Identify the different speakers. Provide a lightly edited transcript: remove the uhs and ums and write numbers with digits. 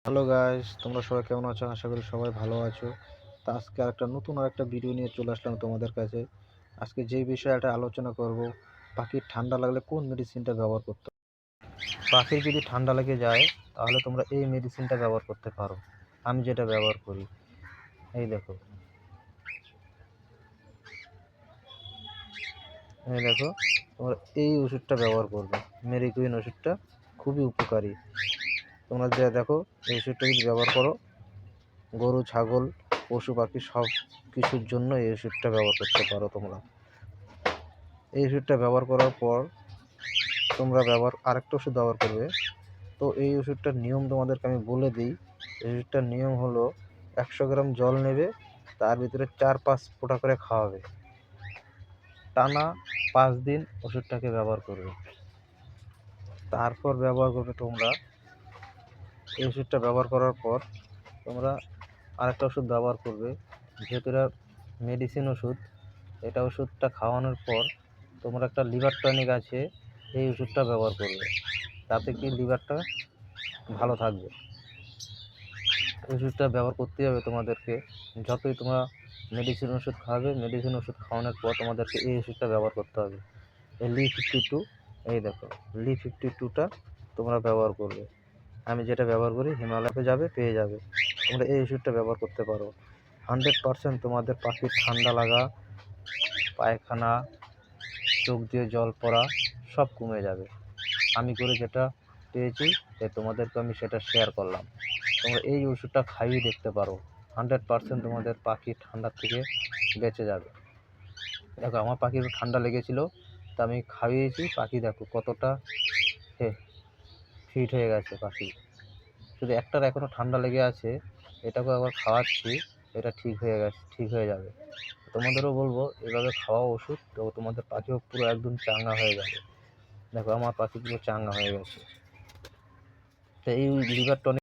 Speaker 1: Hello guys, তোমরা সবাই কেমন আছো? আশা করি সবাই ভালো আছো। তা আজকে আরেকটা ভিডিও নিয়ে চলে আসলাম তোমাদের কাছে। আজকে যে বিষয়টা আলোচনা করব, পাখির ঠান্ডা লাগলে কোন মেডিসিনটা ব্যবহার করতে হবে। পাখির যদি ঠান্ডা লেগে যায় তাহলে তোমরা এই মেডিসিনটা ব্যবহার করতে পারো। আমি যেটা ব্যবহার করি, এই দেখো, তোমরা এই ওষুধটা ব্যবহার করবে। মেরিকুইন ওষুধটা খুবই উপকারী। তোমরা যে দেখো, এই ওষুধটা যদি ব্যবহার করো, গরু, ছাগল, পশু পাখি সব কিছুর জন্য এই ওষুধটা ব্যবহার করতে পারো তোমরা। এই ওষুধটা ব্যবহার করার পর তোমরা আরেকটা ওষুধ ব্যবহার করবে। তো এই ওষুধটার নিয়ম তোমাদেরকে আমি বলে দিই। এই ওষুধটার নিয়ম হলো, 100 গ্রাম জল নেবে, তার ভিতরে 4-5 ফোঁটা করে খাওয়াবে, টানা 5 দিন ওষুধটাকে ব্যবহার করবে। তারপর ব্যবহার করবে তোমরা এই ওষুধটা ব্যবহার করার পর তোমরা আরেকটা ওষুধ ব্যবহার করবে, যেহেতু এটা মেডিসিন ওষুধ। এটা ওষুধটা খাওয়ানোর পর তোমরা একটা লিভার টনিক আছে, এই ওষুধটা ব্যবহার করবে, তাতে কি লিভারটা ভালো থাকবে। ওষুধটা ব্যবহার করতে হবে তোমাদেরকে। যতই তোমরা মেডিসিন ওষুধ খাওয়াবে, মেডিসিন ওষুধ খাওয়ানোর পর তোমাদেরকে এই ওষুধটা ব্যবহার করতে হবে। এই Li52, এই দেখো, Li52টা তোমরা ব্যবহার করবে। আমি যেটা ব্যবহার করি, হিমালয়তে যাবে, পেয়ে যাবে। তোমরা এই ওষুধটা ব্যবহার করতে পারো। 100% তোমাদের পাখির ঠান্ডা লাগা, পায়খানা, চোখ দিয়ে জল পড়া সব কমে যাবে। আমি করে যেটা পেয়েছি, তোমাদেরকে আমি সেটা শেয়ার করলাম। তোমরা এই ওষুধটা খাইয়ে দেখতে পারো। 100% তোমাদের পাখি ঠান্ডার থেকে বেঁচে যাবে। দেখো, আমার পাখির ঠান্ডা লেগেছিল, তা আমি খাইয়েছি। পাখি দেখো কতটা ফিট হয়ে গেছে পাখি। শুধু একটার এখনও ঠান্ডা লেগে আছে, এটাকে আবার খাওয়াচ্ছি, এটা ঠিক হয়ে যাবে। তোমাদেরও বলবো এভাবে খাওয়াও ওষুধ, তো তোমাদের পাখিও পুরো একদম চাঙ্গা হয়ে যাবে। দেখো, আমার পাখি পুরো চাঙ্গা হয়ে গেছে। তো এই লিভার টনিক